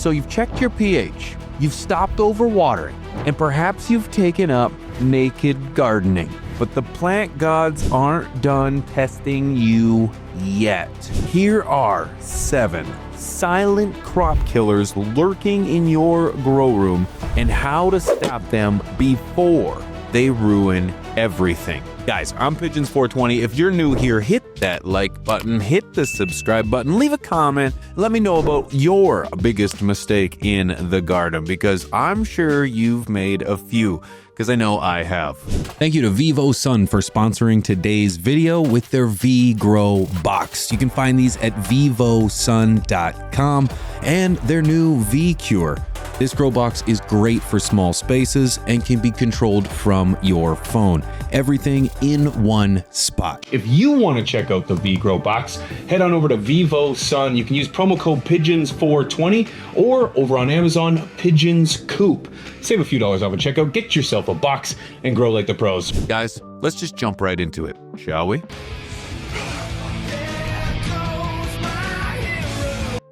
So you've checked your pH, you've stopped overwatering, and perhaps you've taken up naked gardening. But the plant gods aren't done testing you yet. Here are 7 silent crop killers lurking in your grow room and how to stop them before they ruin everything. Guys, I'm Pigeons420. If you're new here, hit that like button, hit the subscribe button, leave a comment, let me know about your biggest mistake in the garden, because I'm sure you've made a few, because I know I have. Thank you to Vivo Sun for sponsoring today's video with their V-Grow box. You can find these at vivosun.com and their new V-Cure. This grow box is great for small spaces and can be controlled from your phone. Everything in one spot. If you want to check out the V-Grow box, head on over to Vivo Sun. You can use promo code Pigeons420 or over on Amazon, Pigeons Coop. Save a few dollars off at checkout, get yourself a box, and grow like the pros. Guys, let's just jump right into it, shall we?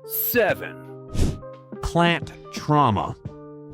7. Plant trauma.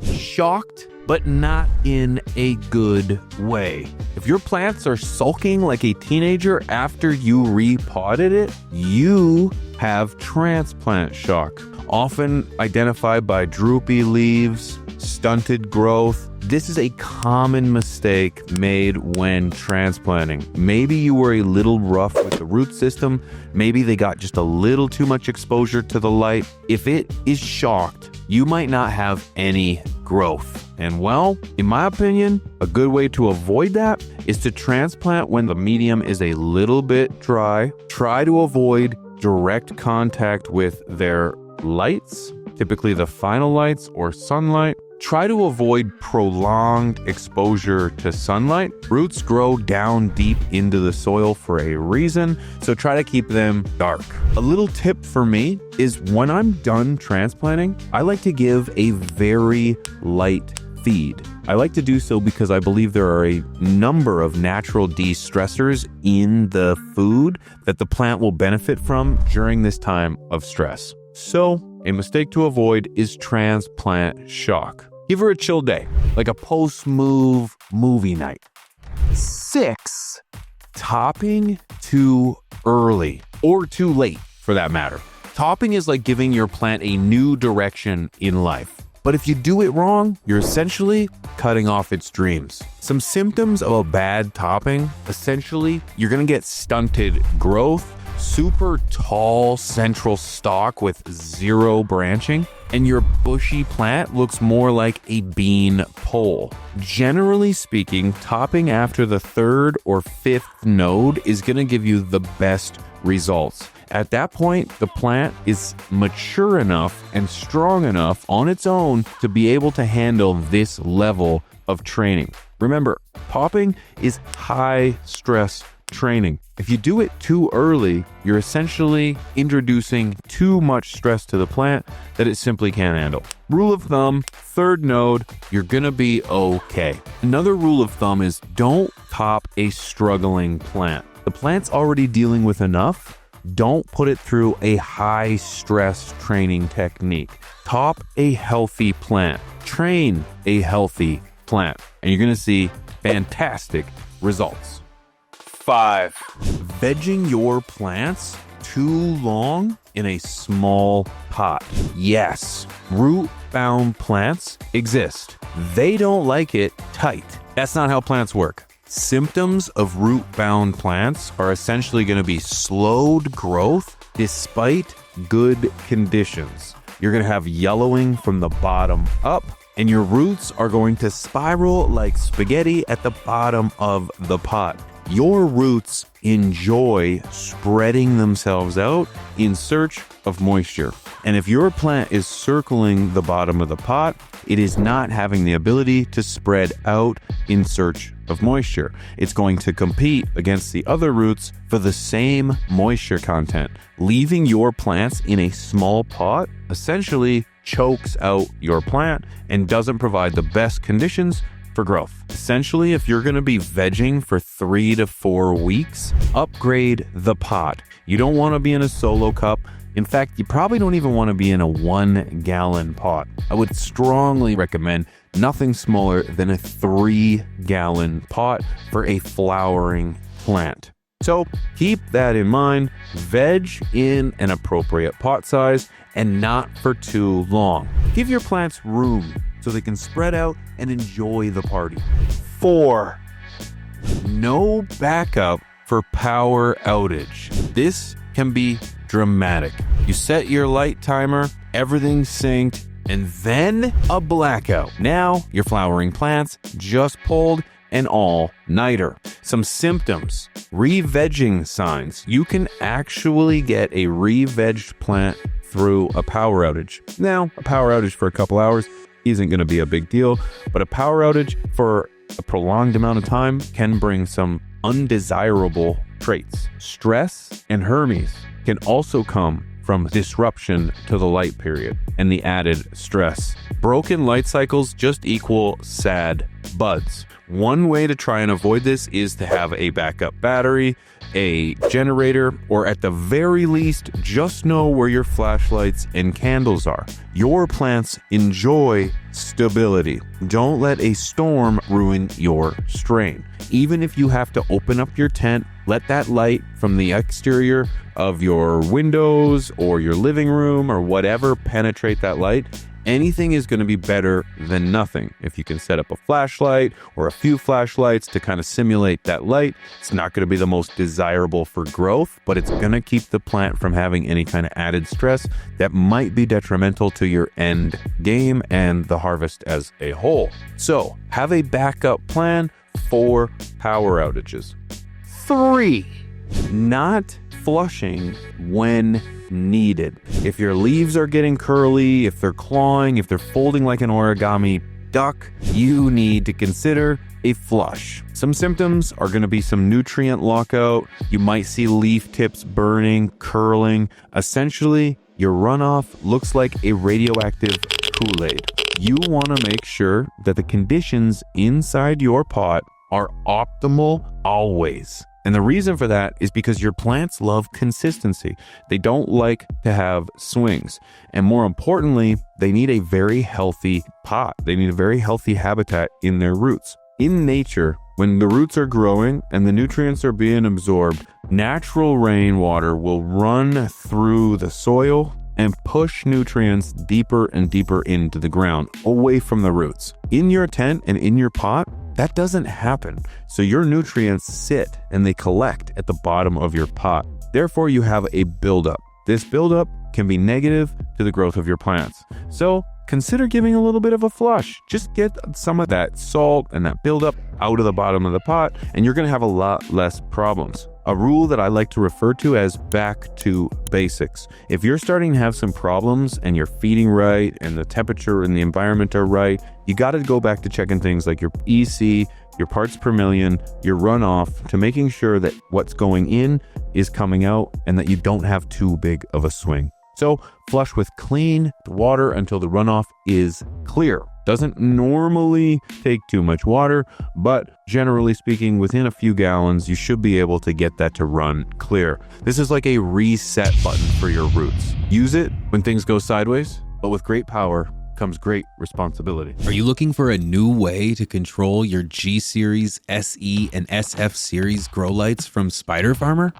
Shocked, but not in a good way. If your plants are sulking like a teenager after you repotted it, you have transplant shock, often identified by droopy leaves, stunted growth. This is a common mistake made when transplanting. Maybe you were a little rough with the root system. Maybe they got just a little too much exposure to the light. If it is shocked, you might not have any growth. And well, in my opinion, a good way to avoid that is to transplant when the medium is a little bit dry. Try to avoid direct contact with their lights, typically the final lights or sunlight. Try to avoid prolonged exposure to sunlight. Roots grow down deep into the soil for a reason, so try to keep them dark. A little tip for me is when I'm done transplanting, I like to give a very light feed. I like to do so because I believe there are a number of natural de-stressors in the food that the plant will benefit from during this time of stress. So, a mistake to avoid is transplant shock. Give her a chill day, like a post-move movie night. 6, topping too early, or too late for that matter. Topping is like giving your plant a new direction in life. But if you do it wrong, you're essentially cutting off its dreams. Some symptoms of a bad topping, essentially, you're gonna get stunted growth, super tall central stalk with 0 branching, and your bushy plant looks more like a bean pole. Generally speaking, topping after the 3rd or 5th node is going to give you the best results. At that point, the plant is mature enough and strong enough on its own to be able to handle this level of training. Remember, topping is high stress training. If you do it too early, you're essentially introducing too much stress to the plant that it simply can't handle. Rule of thumb, 3rd node, you're gonna be okay. Another rule of thumb is don't top a struggling plant. The plant's already dealing with enough. Don't put it through a high stress training technique. Top a healthy plant. Train a healthy plant, and you're gonna see fantastic results. 5, vegging your plants too long in a small pot. Yes, root-bound plants exist. They don't like it tight. That's not how plants work. Symptoms of root-bound plants are essentially going to be slowed growth despite good conditions. You're going to have yellowing from the bottom up, and your roots are going to spiral like spaghetti at the bottom of the pot. Your roots enjoy spreading themselves out in search of moisture. And if your plant is circling the bottom of the pot, it is not having the ability to spread out in search of moisture. It's going to compete against the other roots for the same moisture content. Leaving your plants in a small pot essentially chokes out your plant and doesn't provide the best conditions for growth. Essentially, if you're going to be vegging for 3 to 4 weeks, upgrade the pot. You don't want to be in a solo cup. In fact, you probably don't even want to be in a 1-gallon pot. I would strongly recommend nothing smaller than a 3-gallon pot for a flowering plant. So keep that in mind. Veg in an appropriate pot size and not for too long. Give your plants room so they can spread out and enjoy the party. 4, no backup for power outage. This can be dramatic. You set your light timer, everything's synced, and then a blackout. Now your flowering plants just pulled an all-nighter. Some symptoms, re-vegging signs. You can actually get a re-vegged plant through a power outage. Now, a power outage for a couple hours isn't going to be a big deal, but a power outage for a prolonged amount of time can bring some undesirable traits. Stress and Hermes can also come from disruption to the light period and the added stress. Broken light cycles just equal sad buds. One way to try and avoid this is to have a backup battery, a generator, or at the very least, just know where your flashlights and candles are. Your plants enjoy stability. Don't let a storm ruin your strain. Even if you have to open up your tent, let that light from the exterior of your windows or your living room or whatever penetrate that light. Anything is going to be better than nothing. If you can set up a flashlight or a few flashlights to kind of simulate that light, it's not going to be the most desirable for growth, but it's going to keep the plant from having any kind of added stress that might be detrimental to your end game and the harvest as a whole. So have a backup plan for power outages. 3, not flushing when needed. If your leaves are getting curly, if they're clawing, if they're folding like an origami duck, you need to consider a flush. Some symptoms are going to be some nutrient lockout. You might see leaf tips burning, curling. Essentially, your runoff looks like a radioactive Kool-Aid. You want to make sure that the conditions inside your pot are optimal always. And the reason for that is because your plants love consistency. They don't like to have swings. And more importantly, they need a very healthy pot. They need a very healthy habitat in their roots. In nature, when the roots are growing and the nutrients are being absorbed, natural rainwater will run through the soil and push nutrients deeper and deeper into the ground, away from the roots. In your tent and in your pot, that doesn't happen. So your nutrients sit and they collect at the bottom of your pot. Therefore, you have a buildup. This buildup can be negative to the growth of your plants. So consider giving a little bit of a flush. Just get some of that salt and that buildup out of the bottom of the pot, and you're going to have a lot less problems. A rule that I like to refer to as back to basics. If you're starting to have some problems and you're feeding right and the temperature and the environment are right, you got to go back to checking things like your EC, your parts per million, your runoff, to making sure that what's going in is coming out and that you don't have too big of a swing. So flush with clean water until the runoff is clear. Doesn't normally take too much water, but generally speaking, within a few gallons, you should be able to get that to run clear. This is like a reset button for your roots. Use it when things go sideways, but with great power comes great responsibility. Are you looking for a new way to control your G Series, SE, and SF Series grow lights from Spider Farmer?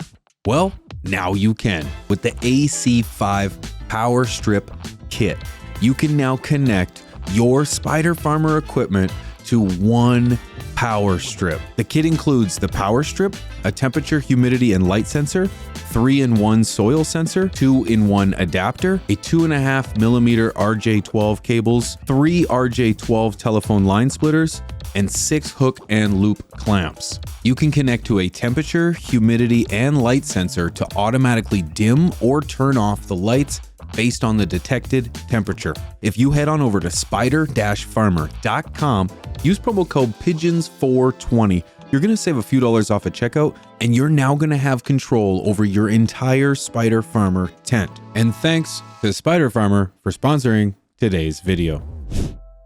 Well, now you can with the AC5 Power Strip Kit. You can now connect your Spider Farmer equipment to one power strip. The kit includes the power strip, a temperature, humidity, and light sensor, 3-in-1 soil sensor, 2-in-1 adapter, a 2.5mm RJ12 cables, 3 RJ12 telephone line splitters, and 6 hook and loop clamps. You can connect to a temperature, humidity, and light sensor to automatically dim or turn off the lights based on the detected temperature. If you head on over to spider-farmer.com, use promo code PIGEONS420, you're going to save a few dollars off at checkout, and you're now going to have control over your entire Spider Farmer tent. And thanks to Spider Farmer for sponsoring today's video.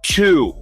2,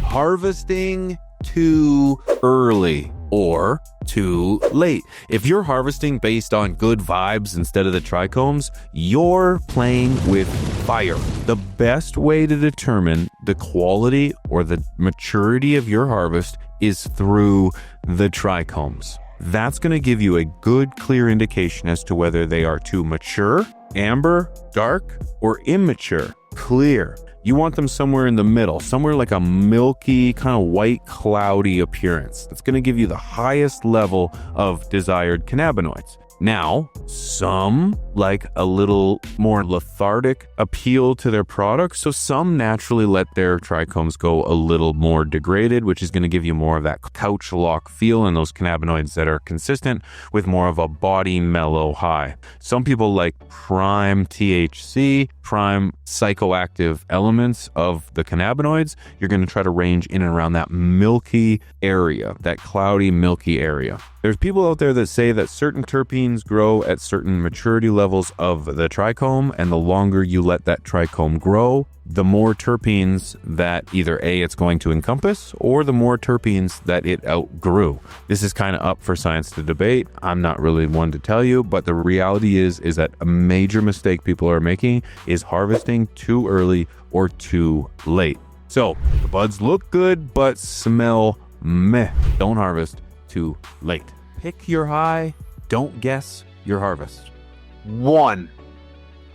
harvesting too early. or too late. If you're harvesting based on good vibes instead of the trichomes, you're playing with fire. The best way to determine the quality or the maturity of your harvest is through the trichomes. That's going to give you a good, clear indication as to whether they are too mature, amber, dark, or immature, clear. You want them somewhere in the middle, somewhere like a milky, kind of white, cloudy appearance. That's going to give you the highest level of desired cannabinoids. Now, some like a little more lethargic appeal to their product, so some naturally let their trichomes go a little more degraded, which is going to give you more of that couch lock feel and those cannabinoids that are consistent with more of a body mellow high. Some people like prime THC, prime psychoactive elements of the cannabinoids. You're going to try to range in and around that milky area, that cloudy, milky area. There's people out there that say that certain terpenes grow at certain maturity levels of the trichome, and the longer you let that trichome grow, the more terpenes that either A, it's going to encompass, or the more terpenes that it outgrew. This is kind of up for science to debate. I'm not really one to tell you, but the reality is that a major mistake people are making is harvesting too early or too late. So the buds look good, but smell meh. Don't harvest too late. Pick your high, don't guess your harvest. 1.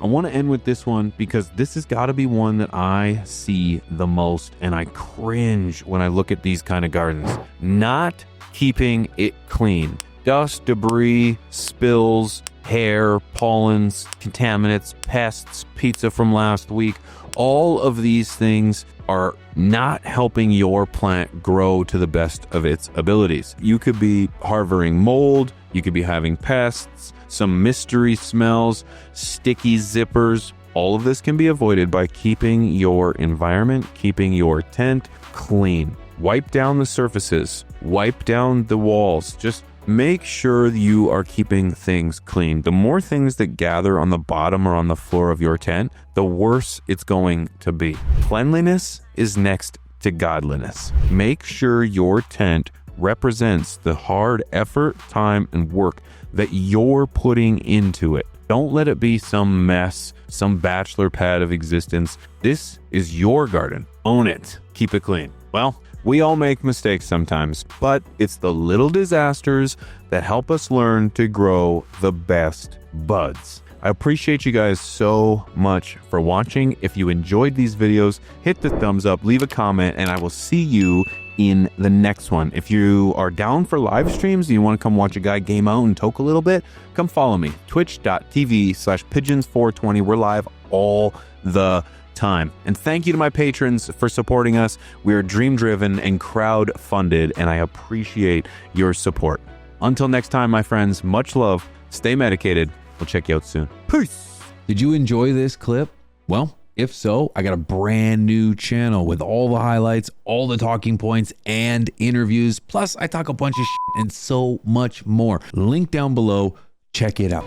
I want to end with this one because this has got to be one that I see the most, and I cringe when I look at these kind of gardens. Not keeping it clean. Dust, debris, spills, hair, pollens, contaminants, pests, pizza from last week. All of these things are not helping your plant grow to the best of its abilities. You could be harboring mold, you could be having pests, some mystery smells, sticky zippers. All of this can be avoided by keeping your environment, keeping your tent clean. Wipe down the surfaces, wipe down the walls. Just make sure you are keeping things clean. The more things that gather on the bottom or on the floor of your tent, the worse it's going to be. Cleanliness is next to godliness. Make sure your tent represents the hard effort, time, and work that you're putting into it. Don't let it be some mess, some bachelor pad of existence. This is your garden. Own it. Keep it clean. Well, we all make mistakes sometimes, but it's the little disasters that help us learn to grow the best buds. I appreciate you guys so much for watching. If you enjoyed these videos, hit the thumbs up, leave a comment, and I will see you in the next one. If you are down for live streams and you want to come watch a guy game out and toke a little bit, come follow me. Twitch.tv/pigeons420. We're live all the time. And thank you to my patrons for supporting us. We are dream driven and crowd funded, and I appreciate your support. Until next time, my friends, much love. Stay medicated. We'll check you out soon. Peace. Did you enjoy this clip? Well, if so, I got a brand new channel with all the highlights, all the talking points, and interviews. Plus, I talk a bunch of shit and so much more. Link down below. Check it out.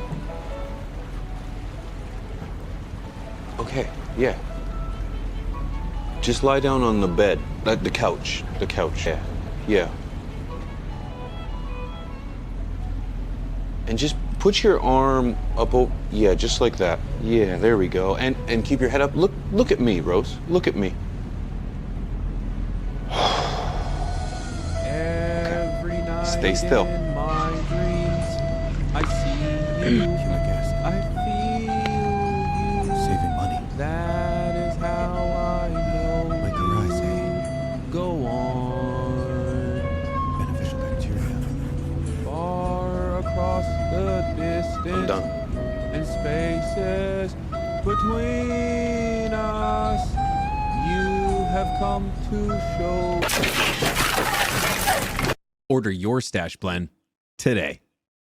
Okay, yeah. Just lie down on the bed, the couch, yeah. And just put your arm up, yeah, just like that. Yeah, there we go. And keep your head up. Look at me, Rose. Look at me. Every night Stay still. in my dreams, I see you. I feel you. Saving money. That is how I know. Like your eyes, eh? Go on. Beneficial bacteria. Far across the distance. I'm done. And spaces between us, you have come to show. Order your stash blend today.